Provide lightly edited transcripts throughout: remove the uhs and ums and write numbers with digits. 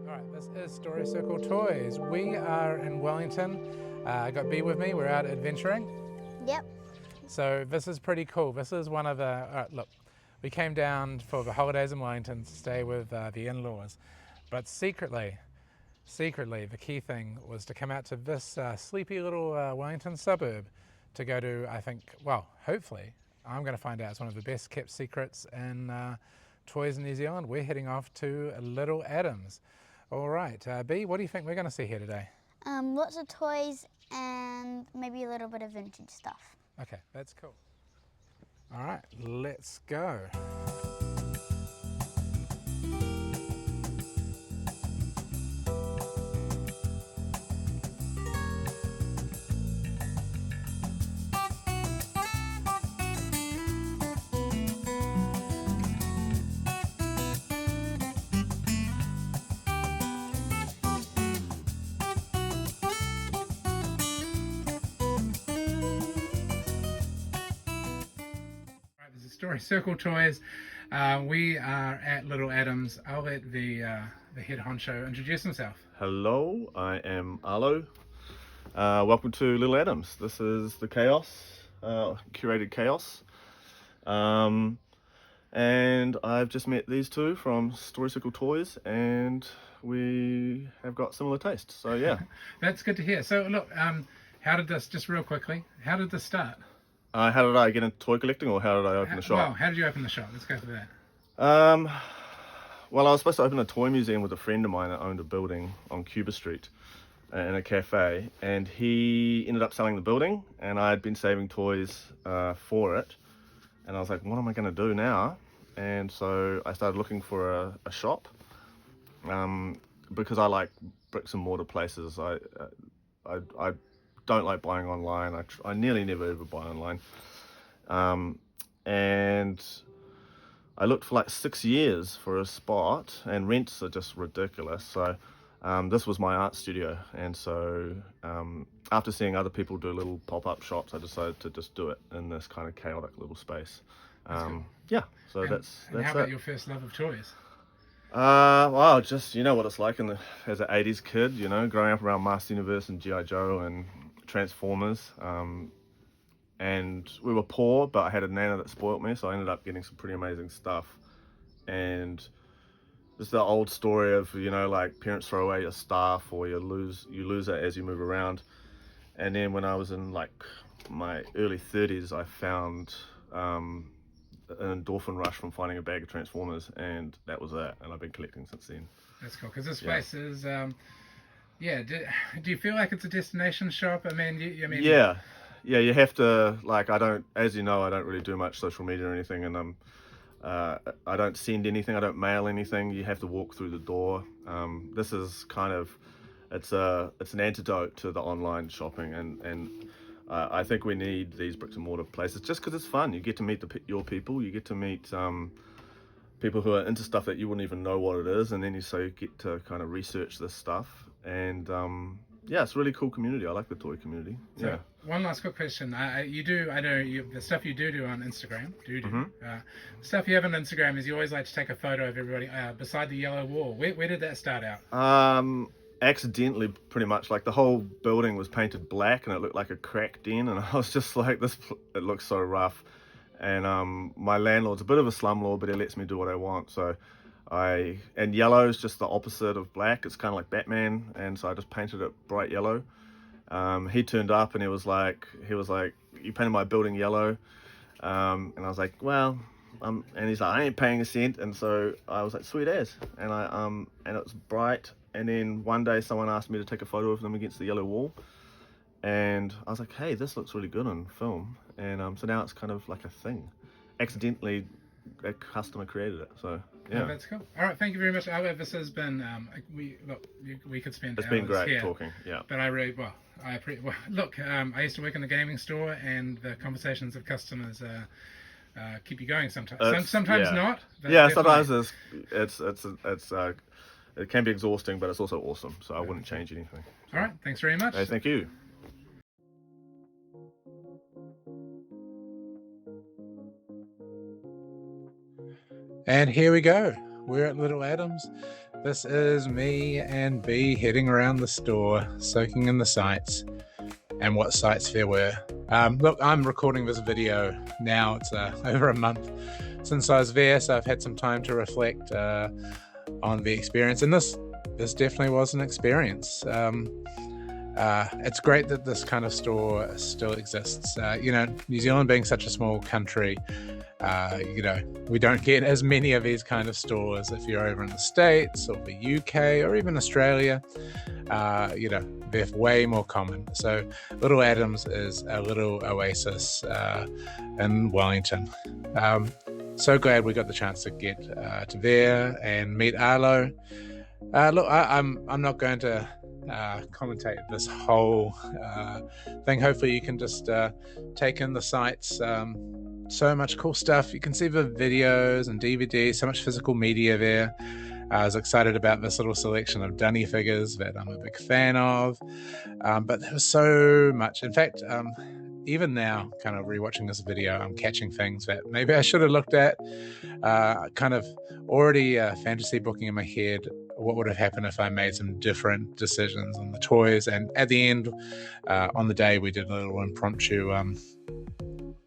Alright, this is Story Circle Toys. We are in Wellington. I got B with me, we're out adventuring. Yep. So this is pretty cool. This is one of the, alright, look, we came down for the holidays in Wellington to stay with the in-laws. But secretly, the key thing was to come out to this sleepy little Wellington suburb to go to, I think, well, hopefully, I'm going to find out it's one of the best kept secrets in toys in New Zealand. We're heading off to Litl Atomz. All right, B, what do you think we're going to see here today? Lots of toys and maybe a little bit of vintage stuff. Okay, that's cool. All right, let's go. This is Story Circle Toys. We are at Litl Atomz. I'll let the head honcho introduce himself. Hello, I am Arlo. Welcome to Litl Atomz. This is the chaos, curated chaos. And I've just met these two from Story Circle Toys, and we have got similar tastes. So yeah. That's good to hear. So look, how did this, just real quickly, how did this start? How did I get into toy collecting, or how did I open the shop? Well, how did you open the shop? Let's go for that. Well, I was supposed to open a toy museum with a friend of mine that owned a building on Cuba Street in a cafe, and he ended up selling the building, and I had been saving toys for it, and I was like, what am I going to do now? And so I started looking for a shop, because I like bricks and mortar places. I don't like buying online. I nearly never ever buy online. And I looked for like 6 years for a spot, and rents are just ridiculous. So this was my art studio, and so after seeing other people do little pop-up shops, I decided to just do it in this kind of chaotic little space. Yeah, so that's how about your first love of toys? Well, just, you know what it's like as an 80s kid, you know, growing up around Master Universe and G.I. Joe and Transformers. And we were poor, but I had a nana that spoilt me, so I ended up getting some pretty amazing stuff. And just the old story of, you know, like parents throw away your stuff, or you lose it as you move around. And then when I was in like my early 30s, I found an endorphin rush from finding a bag of Transformers, and that was it. And I've been collecting since then. That's cool, because this place is, yeah. Do you feel like it's a destination shop? I mean, Yeah, you have to, like, as you know, I don't really do much social media or anything, and I don't send anything, I don't mail anything. You have to walk through the door. This is kind of, it's an antidote to the online shopping, and I think we need these bricks and mortar places just because it's fun. You get to meet your people, you get to meet people who are into stuff that you wouldn't even know what it is, and then you get to kind of research this stuff, and yeah, it's a really cool community. I like the toy community. So, yeah. One last quick question. I know the stuff you do on Instagram. Mm-hmm. The stuff you have on Instagram is you always like to take a photo of everybody beside the yellow wall. Where did that start out? Accidentally, pretty much. Like, the whole building was painted black, and it looked like a cracked in, and I was just like, it looks so rough. And my landlord's a bit of a slumlord, but he lets me do what I want. So and yellow is just the opposite of black. It's kind of like Batman, and so I just painted it bright yellow. He turned up and he was like, you painted my building yellow. And I was like, well, and he's like, I ain't paying a cent. And so I was like, sweet as. And and it was bright. And then one day someone asked me to take a photo of them against the yellow wall. And I was like, hey, this looks really good on film. And so now it's kind of like a thing. Accidentally, a customer created it. So yeah. Oh, that's cool. All right, thank you very much, Albert. This has been we could spend It's hours been great here, talking. Yeah. But I used to work in the gaming store, and the conversations of customers keep you going sometimes. Sometimes yeah. not. Yeah, sometimes it can be exhausting, but it's also awesome. So I wouldn't change anything. So. All right, thanks very much. Hey, thank you. And here we go. We're at Litl Atomz. This is me and B heading around the store, soaking in the sights and what sights there were. Look, I'm recording this video now. It's over a month since I was there, so I've had some time to reflect on the experience. And this definitely was an experience. It's great that this kind of store still exists. New Zealand being such a small country, we don't get as many of these kind of stores. If you're over in the States or the UK or even Australia, they're way more common. So Litl Atomz is a little oasis in Wellington. So glad we got the chance to get to there and meet Arlo. Look, I'm not going to commentate this whole thing. Hopefully you can just take in the sights. So much cool stuff. You can see the videos and DVDs, so much physical media there. I was excited about this little selection of dunny figures that I'm a big fan of, but there was so much. In fact, even now, kind of rewatching this video, I'm catching things that maybe I should have looked at, kind of already fantasy booking in my head what would have happened if I made some different decisions on the toys. And at the end, on the day, we did a little impromptu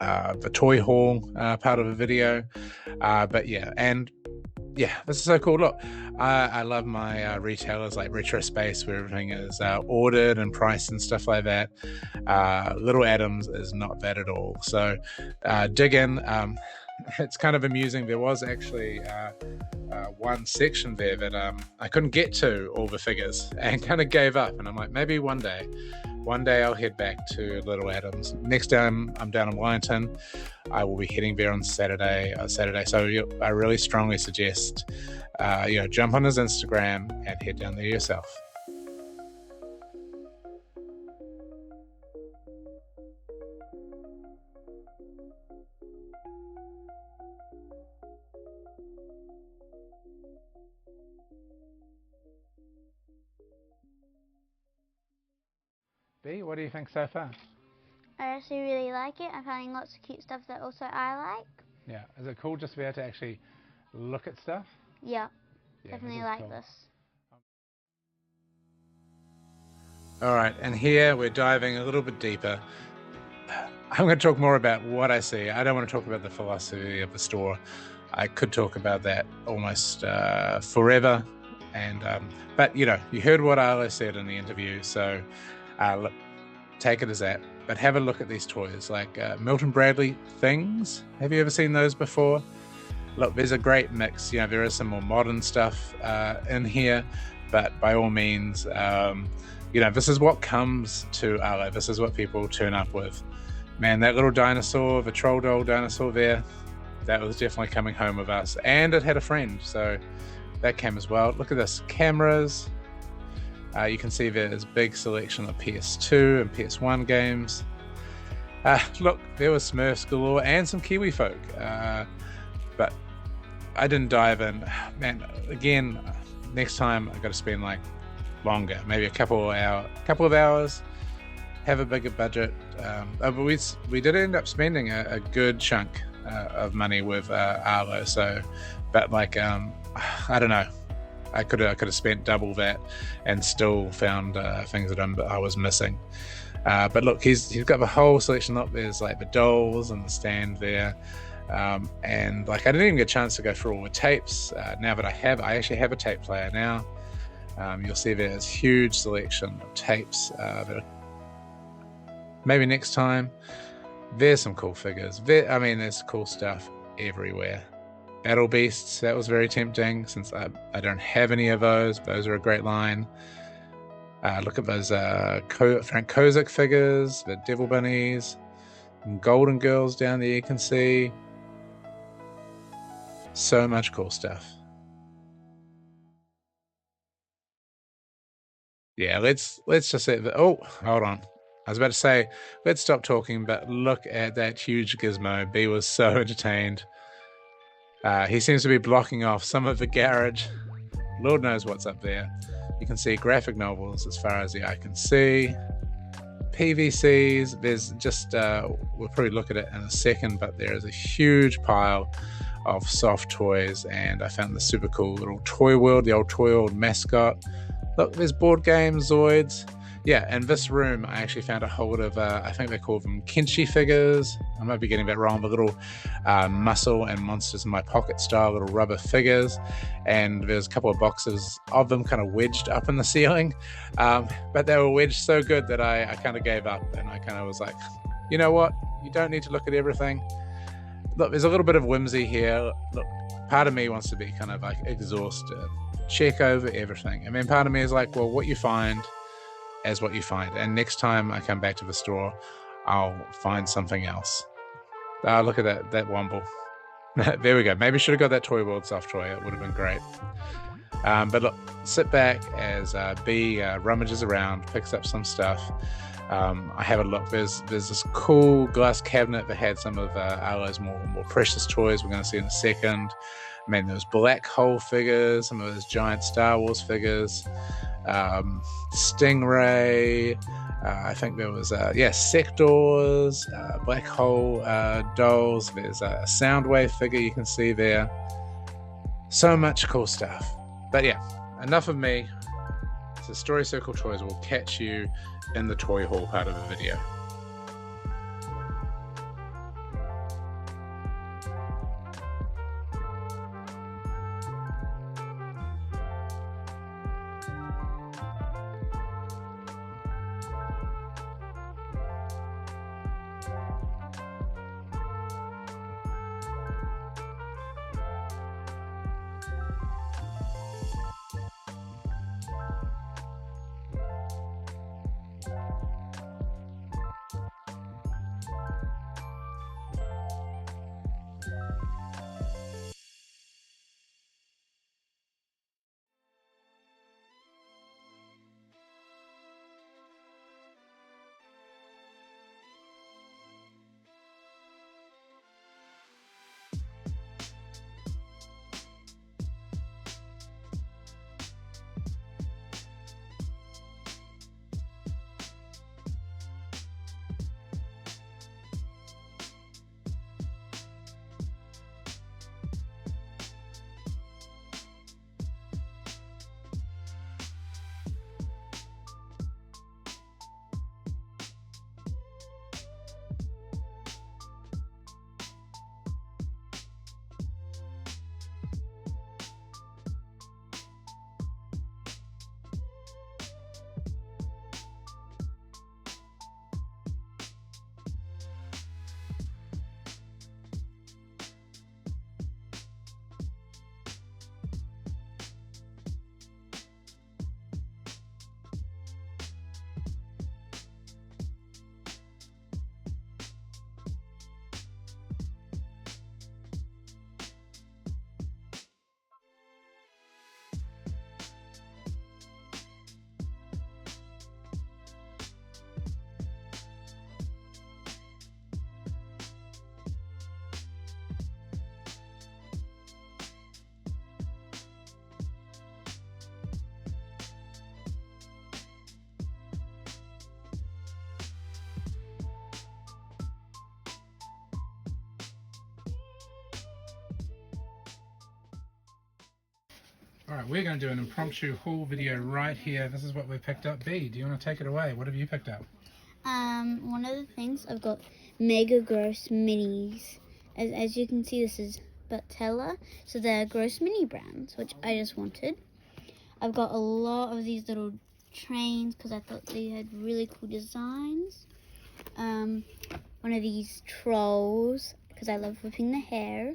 the toy haul part of the video. This is so cool. Look, I love my retailers like Retro Space, where everything is ordered and priced and stuff like that. Litl Atomz is not that at all. So dig in. It's kind of amusing. There was actually one section there that I couldn't get to all the figures and kind of gave up. And I'm like, maybe one day I'll head back to Litl Atomz. Next time I'm down in Wellington, I will be heading there on Saturday. So I really strongly suggest, jump on his Instagram and head down there yourself. B, what do you think so far? I actually really like it. I'm finding lots of cute stuff that also I like. Yeah, is it cool just to be able to actually look at stuff? Yeah, definitely like cool. This. All right, and here we're diving a little bit deeper. I'm going to talk more about what I see. I don't want to talk about the philosophy of the store. I could talk about that almost forever. But you heard what Arlo said in the interview, so look, take it as that. But have a look at these toys, like Milton Bradley things. Have you ever seen those before? Look, there's a great mix. There is some more modern stuff in here, but by all means, this is what comes to Arlo. This is what people turn up with. Man, that little dinosaur, the troll doll dinosaur there, that was definitely coming home with us. And it had a friend, so that came as well. Look at this, cameras. You can see there's a big selection of PS2 and PS1 games. Look, there was Smurfs galore and some Kiwi folk. But I didn't dive in. Man, again, next time I've got to spend longer, maybe a couple of hours, have a bigger budget. But we did end up spending a good chunk of money with Arlo. So, but I don't know. I could have spent double that and still found things that I was missing. But look, he's got the whole selection up. There's the dolls and the stand there. And I didn't even get a chance to go through all the tapes. Now that I actually have a tape player now. You'll see there's a huge selection of tapes. Maybe next time. There's some cool figures. There's cool stuff everywhere. Battle Beasts, that was very tempting since I don't have any of those. Those are a great line. Look at those Frank Kozik figures, the Devil Bunnies, and Golden Girls down there you can see. So much cool stuff. Yeah, let's just say that. Oh, hold on. I was about to say, let's stop talking, but look at that huge gizmo. B was so entertained. He seems to be blocking off some of the garage. Lord knows what's up there. You can see graphic novels as far as the eye can see. PVCs, there's just, we'll probably look at it in a second, but there is a huge pile of soft toys, and I found the super cool little Toy World, the old Toy World mascot. Look, there's board games, Zoids. Yeah, in this room, I actually found a hold of, I think they call them Kenshi figures. I might be getting that wrong, but little muscle and monsters in my pocket style, little rubber figures. And there's a couple of boxes of them kind of wedged up in the ceiling. But they were wedged so good that I kind of gave up, and I kind of was like, you know what? You don't need to look at everything. Look, there's a little bit of whimsy here. Look, part of me wants to be kind of like exhausted, check over everything. And then part of me is like, well, what you find as what you find, and next time I come back to the store, I'll find something else. Look at that Womble. There we go. Maybe should have got that Toy World soft toy. It would have been great. But look, sit back as B rummages around, picks up some stuff. I have a look. There's this cool glass cabinet that had some of Arlo's more precious toys we're going to see in a second. I mean, there was black hole figures, some of those giant Star Wars figures. Stingray, I think there was sectors, black hole dolls. There's a Soundwave figure you can see there. So much cool stuff. But yeah, enough of me. So Story Circle Toys will catch you in the toy haul part of the video. Alright, we're going to do an impromptu haul video right here. This is what we picked up. B, do you want to take it away? What have you picked up? One of the things, I've got Mega Gross Minis. As you can see, this is Battella. So they're Gross Mini brands, which I just wanted. I've got a lot of these little trains because I thought they had really cool designs. One of these trolls because I love whipping the hair.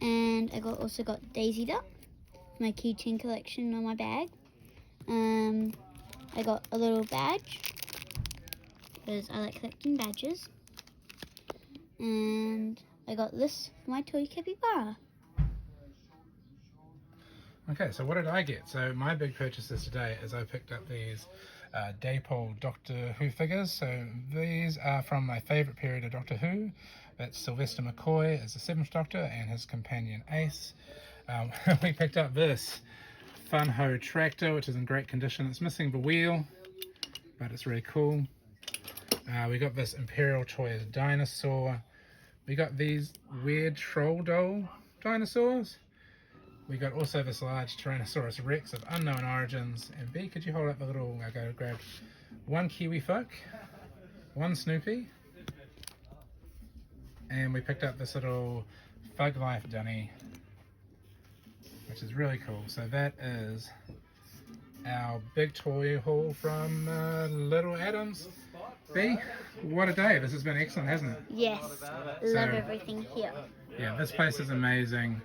And I also got Daisy Duck, my keychain collection on my bag. I got a little badge because I like collecting badges. And I got this for my toy capybara. Okay, so what did I get? So my big purchases today is I picked up these Dapol Doctor Who figures. So these are from my favourite period of Doctor Who. That's Sylvester McCoy as the 7th Doctor and his companion Ace. We picked up this Fun Ho tractor, which is in great condition. It's missing the wheel, but it's really cool. We got this Imperial Toys dinosaur We got these weird troll doll dinosaurs. We got also this large Tyrannosaurus Rex of unknown origins. And B, could you hold up the little, I go grab one Kiwi folk, one Snoopy, and we picked up this little Fug Life Dunny, which is really cool. So that is our big toy haul from Litl Atomz. B, what a day. This has been excellent, hasn't it? Yes, love everything here. Yeah, this place is amazing.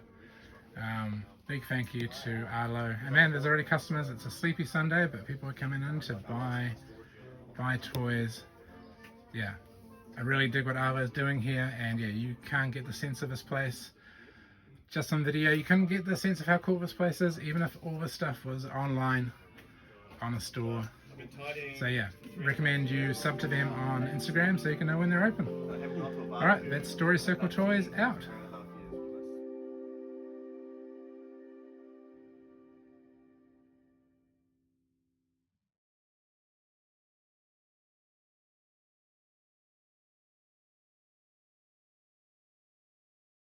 Big thank you to Arlo. And man, there's already customers. It's a sleepy Sunday, but people are coming in to buy toys. Yeah, I really dig what Arlo is doing here, and yeah, you can't get the sense of this place just on video. You couldn't get the sense of how cool this place is, even if all this stuff was online on a store. So yeah, recommend you sub to them on Instagram so you can know when they're open. Alright, that's Story Circle Toys out.